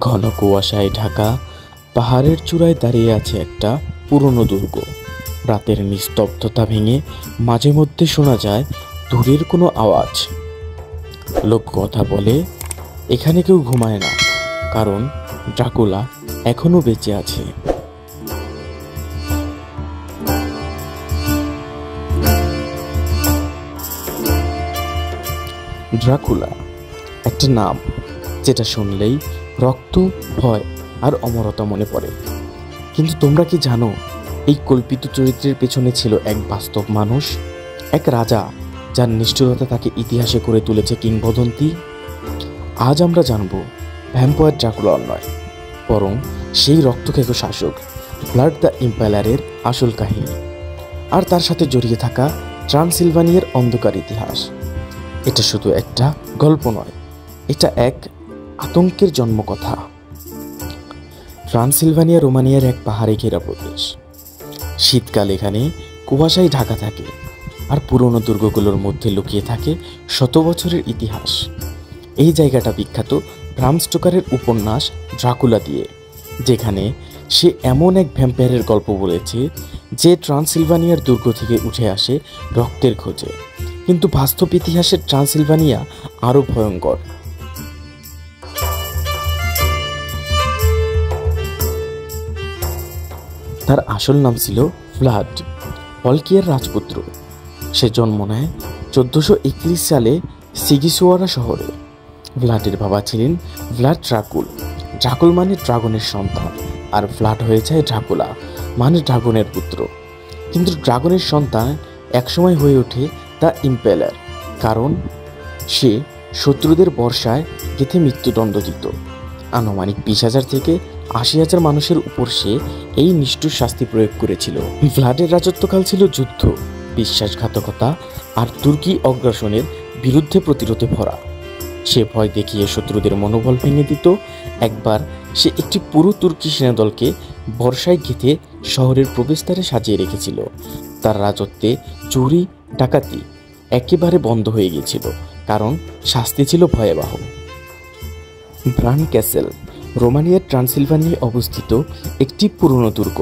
ঘন কুয়াশায় ঢাকা পাহাড়ের চূড়ায় দাঁড়িয়ে আছে একটা পুরনো দুর্গ। রাতের নিস্তব্ধতা ভেঙে মাঝে মধ্যে শোনা যায় দূরের কোনো আওয়াজ। লোক কথা বলে এখানে কেউ ঘুমায় না, কারণ ড্রাকুলা এখনো বেঁচে আছে। ড্রাকুলা একটা নাম যেটা শুনলেই রক্ত, ভয় আর অমরতা মনে পড়ে। কিন্তু তোমরা কি জানো, এই কল্পিত চরিত্রের পেছনে ছিল এক বাস্তব মানুষ, এক রাজা যার নিষ্ঠুরতা তাকে ইতিহাসে করে তুলেছে কিংবদন্তি। আজ আমরা জানব ভ্যাম্পায়ার ড্রাকুলা নয়, বরং সেই রক্তখেকো শাসক ব্লাড দ্য ইম্পায়ারের আসল কাহিনী, আর তার সাথে জড়িয়ে থাকা ট্রান্সিলভানিয়ার অন্ধকার ইতিহাস। এটা শুধু একটা গল্প নয়, এটা এক আতঙ্কের জন্মকথা। ট্রান্সিলভানিয়া রোমানিয়ার এক পাহাড়ে ঘেরা প্রদেশ। শীতকাল এখানে কুয়াশায় ঢাকা থাকে, আর পুরনো দুর্গগুলোর মধ্যে লুকিয়ে থাকে শত বছরের ইতিহাস। এই জায়গাটা বিখ্যাত ব্রাম স্টোকারের উপন্যাস ড্রাকুলা দিয়ে, যেখানে সে এমন এক ভ্যাম্পায়ারের গল্প বলেছে যে ট্রান্সিলভানিয়ার দুর্গ থেকে উঠে আসে রক্তের খোঁজে। কিন্তু বাস্তব ইতিহাসের ট্রান্সিলভানিয়া আরও ভয়ঙ্কর। তার আসল নাম ছিল ভ্লাড, পলকিয়ার রাজপুত্র। সে জন্ম নেয় 1431 সালে সিগিসোয়ারা শহরে। ভ্লাডের বাবা ছিলেন ভ্লাড ড্রাকুল। ড্রাকুল মানে ড্রাগনের সন্তান, আর ভ্লাড হয়ে যায় ড্রাকুলা মানে ড্রাগনের পুত্র। কিন্তু ড্রাগনের সন্তান একসময় হয়ে ওঠে দ্য ইম্পেলার, কারণ সে শত্রুদের বর্ষায় গেঁথে মৃত্যুদণ্ড দিত। আনুমানিক 20,000 থেকে 80,000 মানুষের উপর সে এই নিষ্ঠুর শাস্তি প্রয়োগ করেছিল। ভ্লাডের রাজত্বকাল ছিল যুদ্ধ, বিশ্বাসঘাতকতা আর তুর্কি অগ্রাসনের বিরুদ্ধে প্রতিরোধে ভরা। সে ভয় দেখিয়ে শত্রুদের মনোবল ভেঙে দিত। একবার সে একটি পুরো তুর্কি সেনাদলকে বর্ষায় গেঁথে শহরের প্রবেশদ্বারে সাজিয়ে রেখেছিল। তার রাজত্বে চুরি ডাকাতি একেবারে বন্ধ হয়ে গিয়েছিল, কারণ শাস্তি ছিল ভয়াবহ। ব্রান ক্যাসেল রোমানিয়ার ট্রান্সিলভানিয়ায় অবস্থিত একটি পুরনো দুর্গ,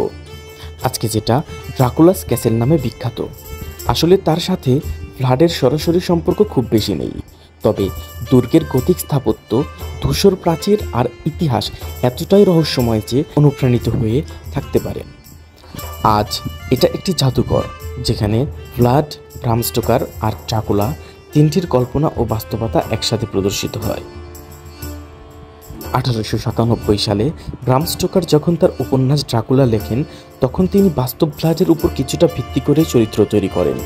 আজকে যেটা ড্রাকুলাস ক্যাসেল নামে বিখ্যাত। আসলে তার সাথে ভ্লাডের সরাসরি সম্পর্ক খুব বেশি নেই, তবে দুর্গের গতিক স্থাপত্য, ধূসর প্রাচীর আর ইতিহাস এতটাই রহস্যময় যে অনুপ্রাণিত হয়ে থাকতে পারে। আজ এটা একটি জাদুঘর, যেখানে ভ্লাড, ব্রাম স্টোকার আর ড্রাকুলা তিনটির কল্পনা ও বাস্তবতা একসাথে প্রদর্শিত হয়। 1897 সালে ব্রাম স্টোকার যখন তার উপন্যাস ড্রাকুলা লেখেন, তখন তিনি বাস্তব ভ্লাডের উপর কিছুটা ভিত্তি করে চরিত্র তৈরি করেন।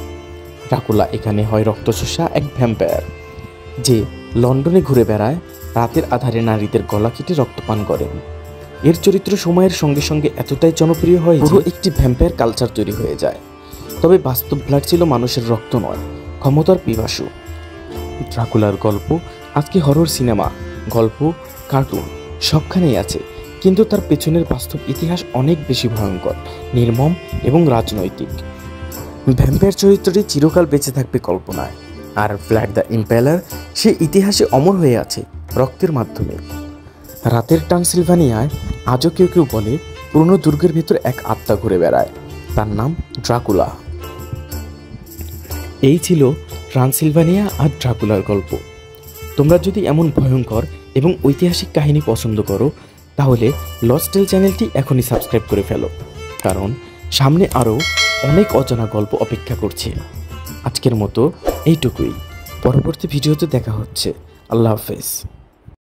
ড্রাকুলা এখানে হয় রক্তচোষা এক ভ্যাম্পায়ার, যে লন্ডনে ঘুরে বেড়ায়, রাতের আধারে নারীদের গলা কেটে রক্তপান করেন। এর চরিত্র সময়ের সঙ্গে সঙ্গে এতটাই জনপ্রিয় হয় পুরো একটি ভ্যাম্পায়ার কালচার তৈরি হয়ে যায়। তবে বাস্তব ভ্লাড ছিল মানুষের রক্ত নয়, ক্ষমতার পিপাসু। ড্রাকুলার গল্প আজকে হরর সিনেমা, গল্প, কার্টুন সবখানেই আছে, কিন্তু তার পেছনের বাস্তব ইতিহাস অনেক বেশি ভয়ঙ্কর, নির্মম এবং রাজনৈতিক। ভ্যাম্পায়ার চরিত্রটি চিরকাল বেঁচে থাকবে কল্পনায়, আর ব্লাড দ্য ইম্পেলার সে ইতিহাসে অমর হয়ে আছে রক্তের মাধ্যমে। রাতের ট্রান্সিলভানিয়ায় আজও কেউ কেউ বলে পুরনো দুর্গের ভেতর এক আত্মা ঘুরে বেড়ায়, তার নাম ড্রাকুলা। এই ছিল ট্রান্সিলভানিয়া আর ড্রাকুলার গল্প। তোমরা যদি এমন ভয়ঙ্কর এবং ঐতিহাসিক কাহিনী পছন্দ করো, তাহলে লস্ট টেল চ্যানেলটি এখনই সাবস্ক্রাইব করে ফেলো, কারণ সামনে আরও অনেক অজানা গল্প অপেক্ষা করছে। আজকের মতো এইটুকুই, পরবর্তী ভিডিওতে দেখা হচ্ছে। আল্লাহ হাফেজ।